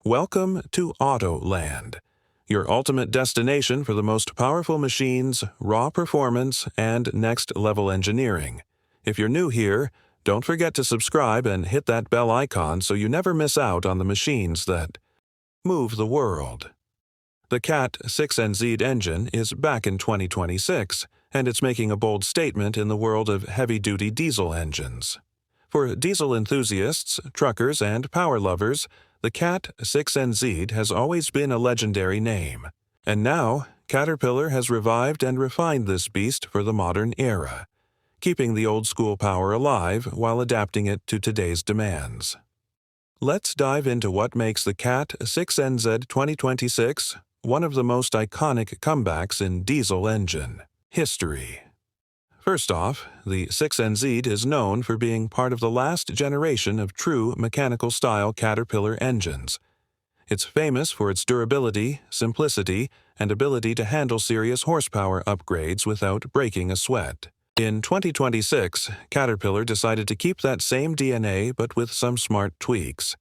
Welcome to Autoland, your ultimate destination for the most powerful machines, raw performance, and next-level engineering. If you're new here, don't forget to subscribe and hit that bell icon so you never miss out on the machines that move the world. The CAT 6NZ engine is back in 2026, and it's making a bold statement in the world of heavy-duty diesel engines. For diesel enthusiasts, truckers, and power lovers, the CAT 6NZ has always been a legendary name. And now, Caterpillar has revived and refined this beast for the modern era, keeping the old-school power alive while adapting it to today's demands. Let's dive into what makes the CAT 6NZ 2026 one of the most iconic comebacks in diesel engine history. First off, the 6NZ is known for being part of the last generation of true mechanical-style Caterpillar engines. It's famous for its durability, simplicity, and ability to handle serious horsepower upgrades without breaking a sweat. In 2026, Caterpillar decided to keep that same DNA but with some smart tweaks.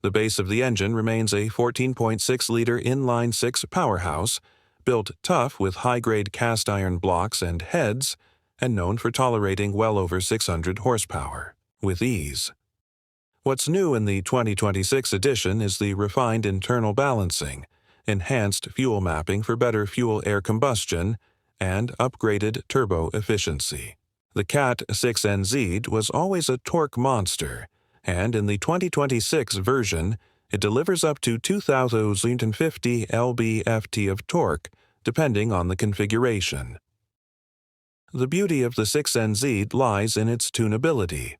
The base of the engine remains a 14.6-liter inline-six powerhouse, built tough with high-grade cast-iron blocks and heads, and known for tolerating well over 600 horsepower with ease. What's new in the 2026 edition is the refined internal balancing, enhanced fuel mapping for better fuel-air combustion, and upgraded turbo efficiency. The CAT 6NZ was always a torque monster, and in the 2026 version, it delivers up to 2,050 lb-ft of torque, depending on the configuration. The beauty of the 6NZ lies in its tunability.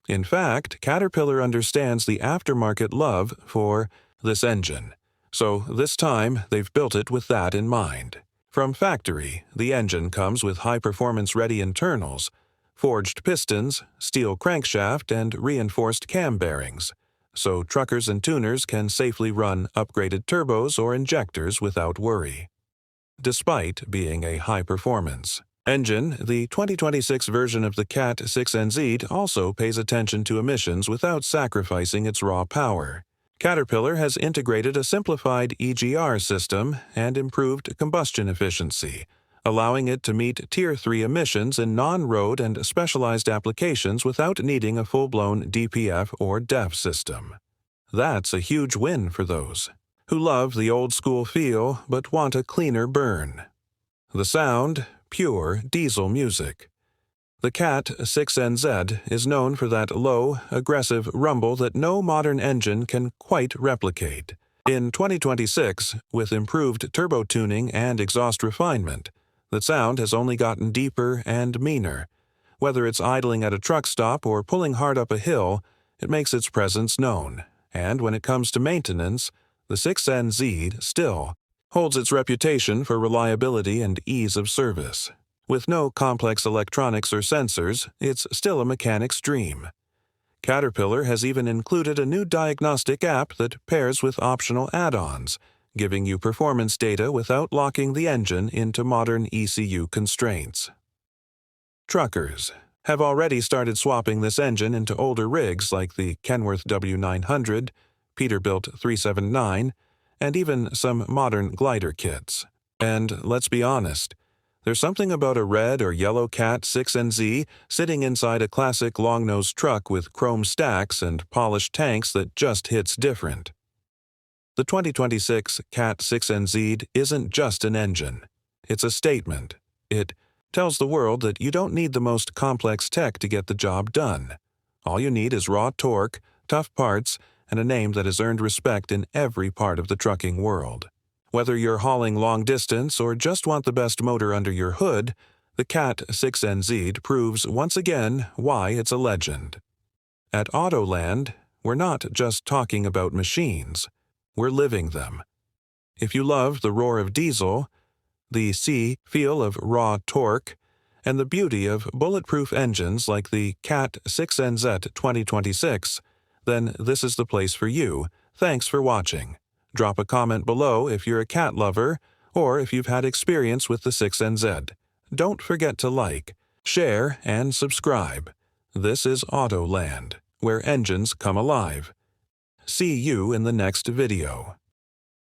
In fact, Caterpillar understands the aftermarket love for this engine, so this time they've built it with that in mind. From factory, the engine comes with high-performance-ready internals, forged pistons, steel crankshaft, and reinforced cam bearings, so truckers and tuners can safely run upgraded turbos or injectors without worry. Despite being a high-performance engine, the 2026 version of the CAT 6NZ also pays attention to emissions without sacrificing its raw power. Caterpillar has integrated a simplified EGR system and improved combustion efficiency, allowing it to meet Tier 3 emissions in non-road and specialized applications without needing a full-blown DPF or DEF system. That's a huge win for those who love the old-school feel but want a cleaner burn. The sound, pure diesel music. The CAT 6NZ is known for that low, aggressive rumble that no modern engine can quite replicate. In 2026, with improved turbo tuning and exhaust refinement, the sound has only gotten deeper and meaner. Whether it's idling at a truck stop or pulling hard up a hill, it makes its presence known. And when it comes to maintenance, the 6NZ still holds its reputation for reliability and ease of service. With no complex electronics or sensors, it's still a mechanic's dream. Caterpillar has even included a new diagnostic app that pairs with optional add-ons, giving you performance data without locking the engine into modern ECU constraints. Truckers have already started swapping this engine into older rigs like the Kenworth W900, Peterbilt 379, and even some modern glider kits. And let's be honest, there's something about a red or yellow CAT 6NZ sitting inside a classic long-nosed truck with chrome stacks and polished tanks that just hits different. The 2026 CAT 6NZ isn't just an engine. It's a statement. It tells the world that you don't need the most complex tech to get the job done. All you need is raw torque, tough parts, and a name that has earned respect in every part of the trucking world. Whether you're hauling long distance or just want the best motor under your hood, the CAT 6NZ proves once again why it's a legend. At Autoland, we're not just talking about machines. We're living them. If you love the roar of diesel, the feel of raw torque, and the beauty of bulletproof engines like the CAT 6NZ 2026, then this is the place for you. Thanks for watching. Drop a comment below if you're a CAT lover or if you've had experience with the 6NZ. Don't forget to like, share, and subscribe. This is Autoland, where engines come alive. See you in the next video.